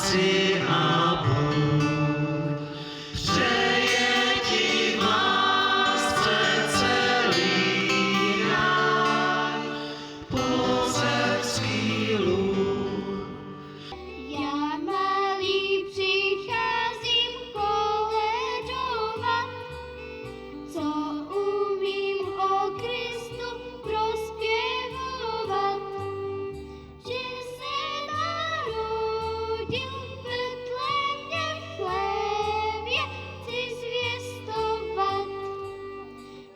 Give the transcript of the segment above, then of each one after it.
si a Bůh přeje ti v lásce celý ráj, pozemský lůh. Já malý přicházím koledovat, co umím o Kristu prospěvovat, že se narodil v Betlémě v chlébě, chci zvěstovat.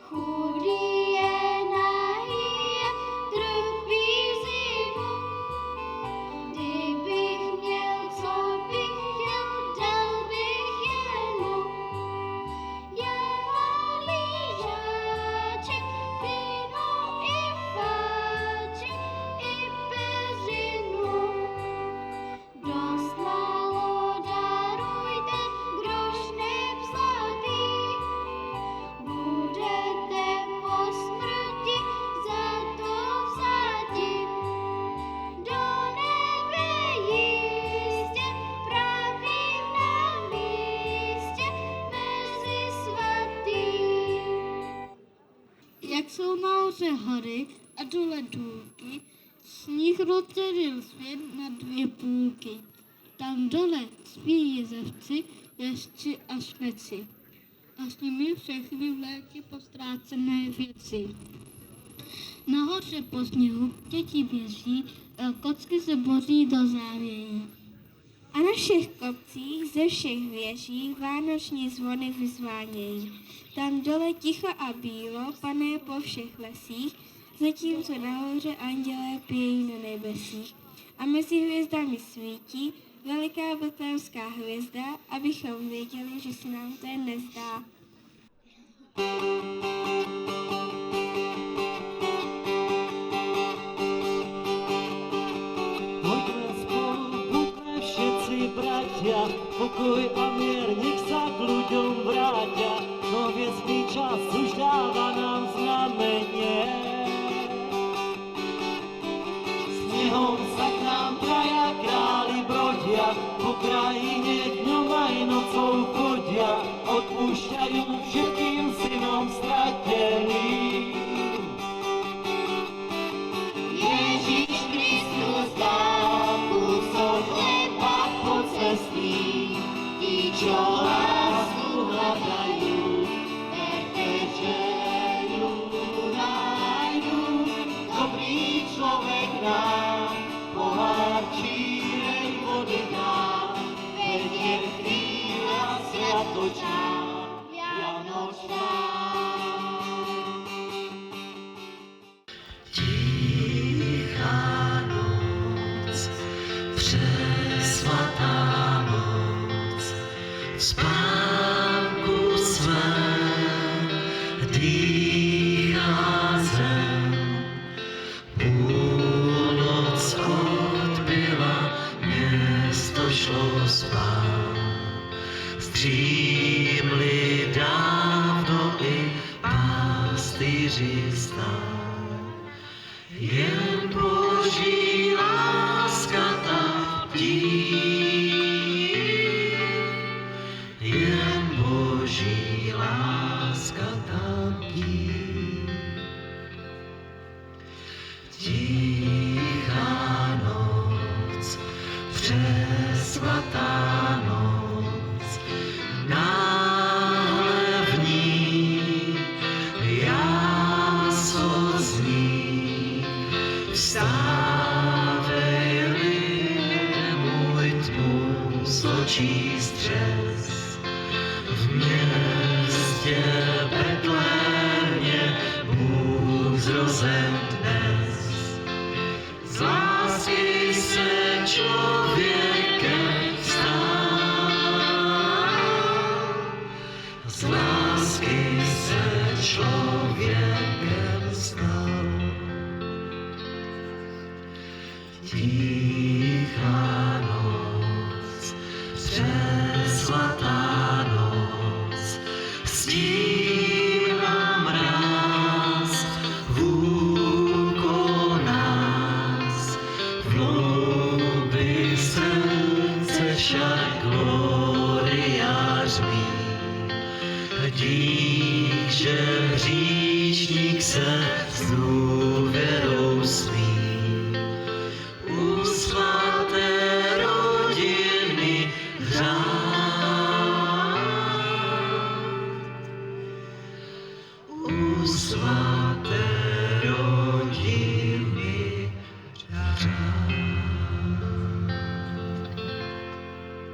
Chudý je nahý a trpí zimu, kdybych měl, co bych chtěl, dal bych jemu. Já malý žáček, víno i fáček, i peřinu. Dost málo darujte, groš nevzatý, budete po smrti za to vzati. Do nebe jistě, pravím na místě, mezi svatý. Jak jsou nahoře hory a dole důlky, sníh rozdělil svět na dvě půlky. Tam dole spí jezevci, ježci a šveci. A s nimi všechny vléky postrácené věci. Nahoře po sněhu děti běží, kocky se boří do závějí. A na všech kopcích ze všech věží vánoční zvony vyzvánějí. Tam dole ticho a bílo pané po všech lesích, zatímco nahoře andělé pějí na nebesích. A mezi hvězdami svítí veliká betlémská hvězda, abychom věděli, že se nám to nezdá. Pojďme spolu, buďme všetci bratia, pokoj a mier nech sa k ľuďom vráťa, no hviezný čas už dáva nám znamenie. Snehom sa k nám traja králi brodia, po krajine dňom aj nocou chodia, odpúšťajú všetkým synom strateným. Ježíš Kristus dal kúsok chleba pocestný, tí, čo lásku hľadajú, verte, že ju nájdu. Dobrý človek nám pohár čírej vody dá, veď je chvíľa sviatočná, vianočná. Tichá noc, přesvatá noc, v spánku svém dýchá zem. Půlnoc odbyla, město šlo spát, střímli dávno i pastýři stát. Jen Boží láska tam bdí, jen Boží láska tam bdí. Tichá noc, přesvatá noc, náhle v ní jáso zní. Vstávej, lidé, můj tmu z očí stres, v městě Betlémě Bůh zrozen dnes. Z lásky se člověkem stal, z lásky se člověkem stal. Tichá noc, přesvatá noc, stín a mráz, vůko nás, v hloubi srdce zmí. Dík, že hříšník se znů